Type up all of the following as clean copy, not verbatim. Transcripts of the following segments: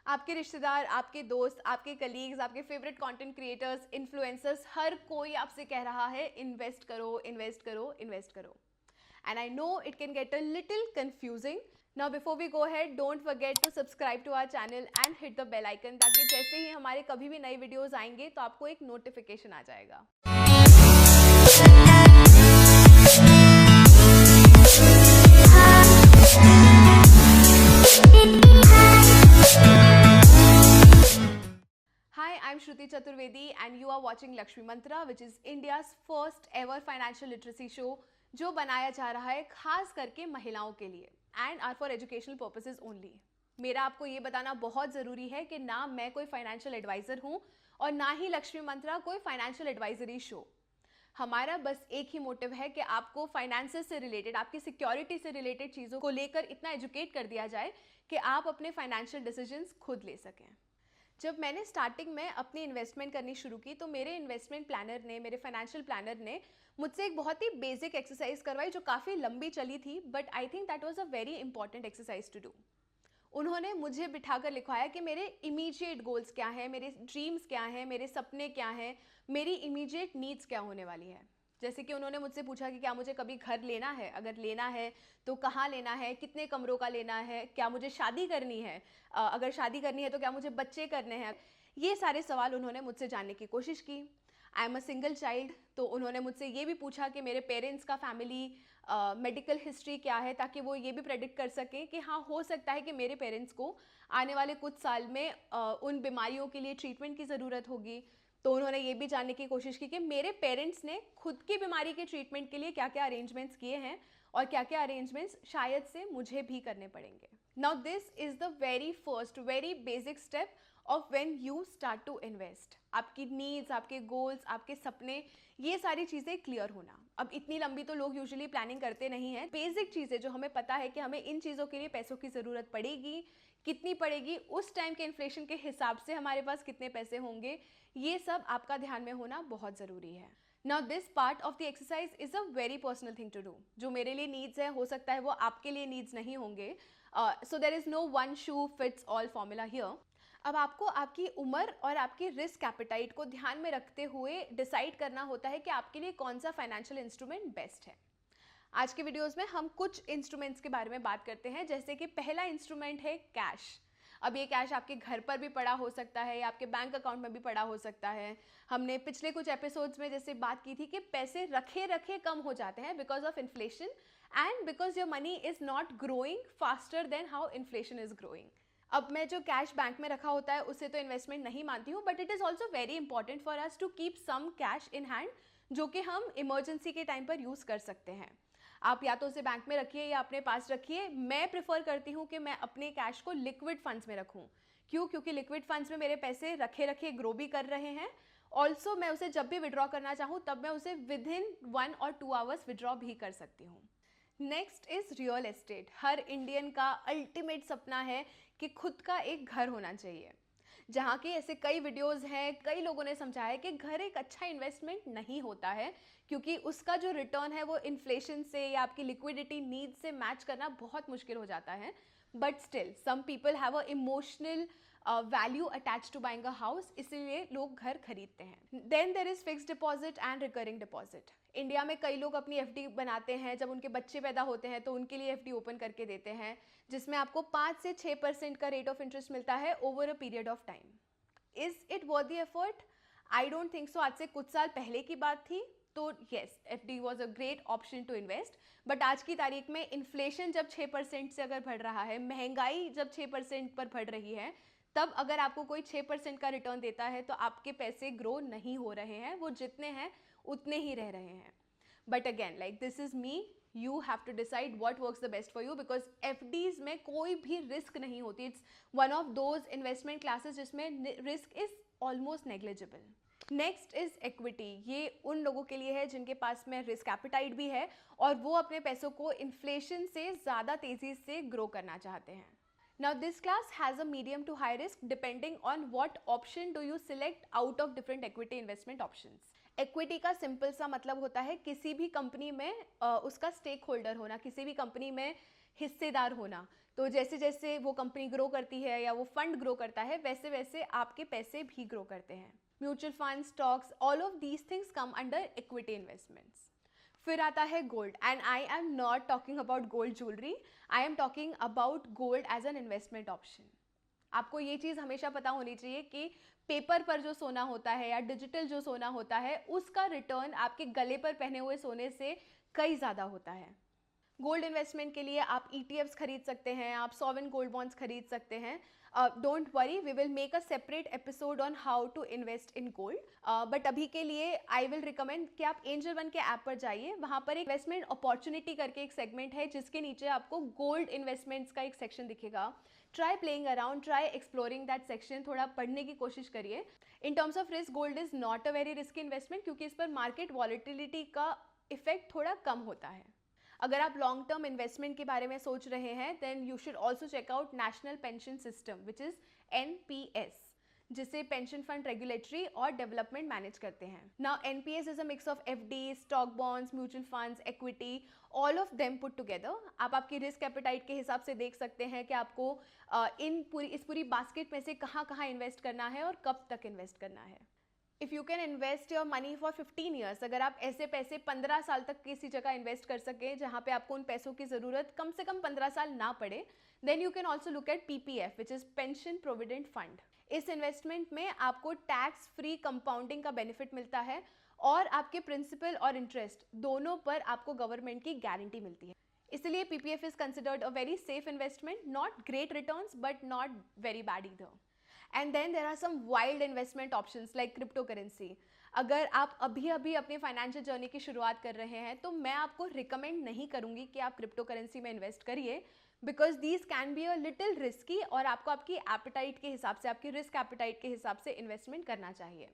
आपके रिश्तेदार, आपके दोस्त, आपके कलीग्स, आपके फेवरेट कंटेंट क्रिएटर्स, इन्फ्लुएंसर्स, हर कोई आपसे कह रहा है इन्वेस्ट करो, इन्वेस्ट करो, इन्वेस्ट करो. And I know it can get a little confusing. Now before we go ahead, don't forget to subscribe to our channel and hit the bell icon ताकि जैसे ही हमारे कभी भी नए वीडियोस आएंगे तो आपको एक नोटिफिकेशन आ जाएगा. Hi, I'm Shruti Chaturvedi and you are watching Lakshmi Mantra, which is India's first ever financial literacy show जो बनाया जा रहा है खास करके महिलाओं के लिए and are for educational purposes only. मेरा आपको ये बताना बहुत ज़रूरी है कि ना मैं कोई फाइनेंशियल एडवाइज़र हूँ और ना ही लक्ष्मी मंत्रा कोई फाइनेंशियल एडवाइजरी शो. हमारा बस एक ही मोटिव है कि आपको फाइनेंसेस से रिलेटेड, आपकी सिक्योरिटी से रिलेटेड चीज़ों को लेकर इतना एजुकेट कर दिया जाए कि आप अपने फाइनेंशियल डिसीजंस खुद ले सकें. जब मैंने स्टार्टिंग में अपनी इन्वेस्टमेंट करनी शुरू की तो मेरे इन्वेस्टमेंट प्लानर ने, मेरे फाइनेंशियल प्लानर ने मुझसे एक बहुत ही बेसिक एक्सरसाइज करवाई जो काफ़ी लंबी चली थी, but I think that was a very important exercise to do. उन्होंने मुझे बिठाकर लिखवाया कि मेरे इमीडिएट गोल्स क्या हैं, मेरे ड्रीम्स क्या हैं, मेरे सपने क्या हैं, मेरी इमीडिएट नीड्स क्या होने वाली है. जैसे कि उन्होंने मुझसे पूछा कि क्या मुझे कभी घर लेना है, अगर लेना है तो कहाँ लेना है, कितने कमरों का लेना है, क्या मुझे शादी करनी है, अगर शादी करनी है तो क्या मुझे बच्चे करने हैं. ये सारे सवाल उन्होंने मुझसे जानने की कोशिश की. I am a single child, तो उन्होंने मुझसे ये भी पूछा कि मेरे पेरेंट्स का फैमिली मेडिकल हिस्ट्री क्या है, ताकि वो ये भी प्रेडिक्ट कर सकें कि हाँ, हो सकता है कि मेरे पेरेंट्स को आने वाले कुछ साल में उन बीमारियों के लिए ट्रीटमेंट की ज़रूरत होगी. तो उन्होंने ये भी जानने की कोशिश की कि मेरे पेरेंट्स ने खुद की बीमारी के ट्रीटमेंट के लिए क्या क्या अरेंजमेंट्स किए हैं और क्या क्या अरेंजमेंट्स शायद से मुझे भी करने पड़ेंगे. Now this is the very first, very basic step of when you start to invest. आपकी नीड्स, आपके गोल्स, आपके सपने, ये सारी चीज़ें क्लियर होना. अब इतनी लंबी तो लोग यूजुअली प्लानिंग करते नहीं हैं. बेसिक चीज़ें जो हमें पता है कि हमें इन चीज़ों के लिए पैसों की ज़रूरत पड़ेगी, कितनी पड़ेगी, उस टाइम के इन्फ्लेशन के हिसाब से हमारे पास कितने पैसे होंगे, ये सब आपका ध्यान में होना बहुत ज़रूरी है. Now this part of the exercise is a very personal thing to do. जो मेरे लिए नीड्स है, हो सकता है वो आपके लिए नीड्स नहीं होंगे. So there is no one shoe fits all formula here. अब आपको आपकी उम्र और आपकी रिस्क एपेटाइट को ध्यान में रखते हुए डिसाइड करना होता है कि आपके लिए कौन सा फाइनेंशियल इंस्ट्रूमेंट बेस्ट है. आज के वीडियोस में हम कुछ इंस्ट्रूमेंट्स के बारे में बात करते हैं. जैसे कि पहला इंस्ट्रूमेंट है कैश. अब ये कैश आपके घर पर भी पड़ा हो सकता है या आपके बैंक अकाउंट में भी पड़ा हो सकता है. हमने पिछले कुछ एपिसोड्स में जैसे बात की थी कि पैसे रखे रखे कम हो जाते हैं because of inflation and because your money is not growing faster than how inflation is growing. अब मैं जो कैश बैंक में रखा होता है उससे तो इन्वेस्टमेंट नहीं मानती हूँ, but it is also very important for us to keep some cash in hand जो कि हम इमरजेंसी के टाइम पर यूज़ कर सकते हैं. आप या तो उसे बैंक में रखिए या अपने पास रखिए. मैं प्रेफर करती हूँ कि मैं अपने कैश को लिक्विड फंड्स में रखूँ. क्यों? क्योंकि लिक्विड फंड्स में मेरे पैसे रखे रखे ग्रो भी कर रहे हैं. ऑल्सो मैं उसे जब भी विड्रॉ करना चाहूँ तब मैं उसे विद इन 1 और 2 आवर्स विड्रॉ भी कर सकती हूँ. Next is real estate. Her Indian का अल्टीमेट सपना है कि खुद का एक घर होना चाहिए. जहाँ के ऐसे कई वीडियोस हैं, कई लोगों ने समझाया है कि घर एक अच्छा इन्वेस्टमेंट नहीं होता है क्योंकि उसका जो रिटर्न है वो इन्फ्लेशन से या आपकी लिक्विडिटी नीड से मैच करना बहुत मुश्किल हो जाता है. But still some people have a emotional value attach to buying a house, इसीलिए लोग घर खरीदते हैं. Then there is fixed deposit and recurring deposit. India में कई लोग अपनी एफडी बनाते हैं. जब उनके बच्चे पैदा होते हैं तो उनके लिए एफडी ओपन करके देते हैं जिसमें आपको 5 से 6% का रेट ऑफ इंटरेस्ट मिलता है over a period of time. Is it worth the effort? I don't think so. आज से कुछ साल पहले की बात थी तो yes, FD was a great option to invest. But आज की तारीख में इन्फ्लेशन जब 6% से अगर बढ़ रहा है, महंगाई जब 6% पर बढ़ रही है, तब अगर आपको कोई 6% का रिटर्न देता है तो आपके पैसे ग्रो नहीं हो रहे हैं. वो जितने हैं उतने ही रह रहे हैं. But again, like this is me, you have to decide what works the best for you because FDs में कोई भी रिस्क नहीं होती. It's one of those investment classes जिसमें risk is almost negligible. Next is equity. ये उन लोगों के लिए है जिनके पास में रिस्क एपेटाइट भी है और वो अपने पैसों को इन्फ्लेशन से ज़्यादा तेज़ी से ग्रो करना चाहते हैं. Now this class has a medium to high risk depending on what option do you select out of different equity investment options. Equity का सिंपल सा मतलब होता है किसी भी कंपनी में उसका स्टेक होल्डर होना, किसी भी कंपनी में हिस्सेदार होना। तो जैसे जैसे वो कंपनी ग्रो करती है या वो फंड ग्रो करता है, वैसे वैसे आपके पैसे भी ग्रो करते हैं। Mutual fund, stocks, all of these things come under equity investments. फिर आता है gold, and I am not talking about gold jewellery, I am talking about gold as an investment option. आपको ये चीज़ हमेशा पता होनी चाहिए कि पेपर पर जो सोना होता है या डिजिटल जो सोना होता है, उसका रिटर्न आपके गले पर पहने हुए सोने से कई ज़्यादा होता है। गोल्ड इन्वेस्टमेंट के लिए आप ETFs खरीद सकते हैं, आप सॉवरेन गोल्ड बॉन्ड्स खरीद सकते हैं। Don't worry, we will make a separate episode on how to invest in gold, but अभी के लिए आई विल रिकमेंड कि आप एंजल वन के ऐप पर जाइए। वहाँ पर एक इन्वेस्टमेंट अपॉर्चुनिटी करके एक सेगमेंट है, जिसके नीचे आपको गोल्ड इन्वेस्टमेंट्स का एक सेक्शन दिखेगा। Try playing around, try exploring that section, थोड़ा पढ़ने की कोशिश करिए। In terms of risk, gold is not a very risky investment, क्योंकि इस पर मार्केट वॉलेटिलिटी का इफेक्ट थोड़ा कम होता है। अगर आप लॉन्ग टर्म इन्वेस्टमेंट के बारे में सोच रहे हैं, then you should also check out national pension system, which is NPS, जिसे पेंशन फंड रेगुलेटरी और डेवलपमेंट मैनेज करते हैं। Now NPS is a mix of FD, stock bonds, mutual funds, equity, all of them put together. आप आपकी risk appetite के हिसाब से देख सकते हैं कि आपको इस पूरी बास्केट में से कहाँ कहाँ इन्वेस्ट करना है और कब तक इन्वेस्ट करना है। If you can invest your money for 15 years, अगर आप ऐसे पैसे 15 साल तक किसी जगह इन्वेस्ट कर सकें जहाँ पे आपको उन पैसों की ज़रूरत कम से कम 15 साल ना पड़े, then you can also look at PPF, which is pension provident fund. इस इन्वेस्टमेंट में आपको टैक्स फ्री कंपाउंडिंग का बेनिफिट मिलता है और आपके प्रिंसिपल और इंटरेस्ट दोनों पर आपको गवर्नमेंट की गारंटी मिलती है। इसलिए PPF is considered a very safe investment, not great returns but not very bad either. And then there are some wild investment options like crypto currency. अगर आप अभी अभी अपनी फाइनेंशियल जर्नी की शुरुआत कर रहे हैं, तो मैं आपको रिकमेंड नहीं करूंगी कि आप क्रिप्टो करेंसी में इन्वेस्ट करिए, because these can be a little risky, और आपको आपकी एपेटाइट के हिसाब से, आपकी रिस्क एपेटाइट के हिसाब से इन्वेस्टमेंट करना चाहिए।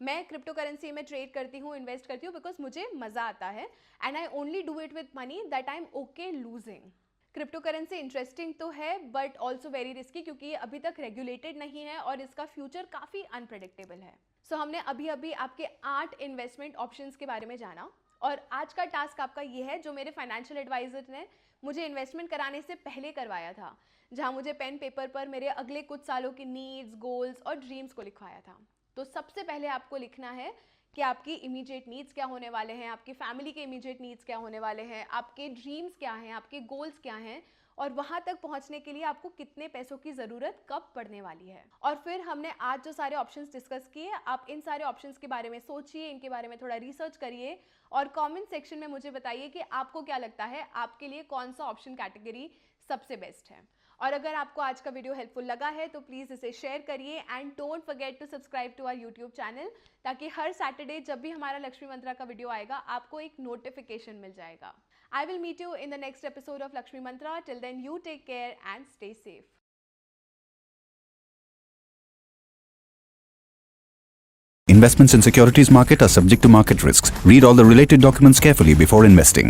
मैं क्रिप्टो करेंसी में ट्रेड करती हूँ, इन्वेस्ट करती हूँ, बिकॉज मुझे मज़ा आता है, and I only do it with money that I am okay losing. Crypto currency interesting तो है बट ऑल्सो वेरी रिस्की, क्योंकि ये अभी तक रेगुलेटेड नहीं है और इसका फ्यूचर काफ़ी अनप्रेडिक्टेबल है। सो हमने अभी अभी आपके 8 इन्वेस्टमेंट ऑप्शंस के बारे में जाना, और आज का टास्क आपका ये है, जो मेरे फाइनेंशियल एडवाइजर ने मुझे इन्वेस्टमेंट कराने से पहले करवाया था, जहाँ मुझे पेन पेपर पर मेरे अगले कुछ सालों की नीड्स, गोल्स और ड्रीम्स को लिखवाया था। तो सबसे पहले आपको लिखना है कि आपकी इमीडिएट नीड्स क्या होने वाले हैं, आपकी फैमिली के इमीडिएट नीड्स क्या होने वाले हैं, आपके ड्रीम्स क्या हैं, आपके गोल्स क्या हैं, और वहाँ तक पहुँचने के लिए आपको कितने पैसों की ज़रूरत कब पड़ने वाली है। और फिर हमने आज जो सारे ऑप्शंस डिस्कस किए, आप इन सारे ऑप्शंस के बारे में सोचिए, इनके बारे में थोड़ा रिसर्च करिए, और कमेंट सेक्शन में मुझे बताइए कि आपको क्या लगता है, आपके लिए कौन सा ऑप्शन कैटेगरी सबसे बेस्ट है। और अगर आपको आज का वीडियो हेल्पफुल लगा है तो प्लीज़ इसे शेयर करिए, and don't forget to subscribe to our YouTube channel, ताकि हर सैटरडे जब भी हमारा लक्ष्मी मंत्रा का वीडियो आएगा, आपको एक नोटिफिकेशन मिल जाएगा। I will meet you in the next episode of Lakshmi Mantra. Till then, you take care and stay safe. Investments in securities market are subject to market risks. Read all the related documents carefully before investing.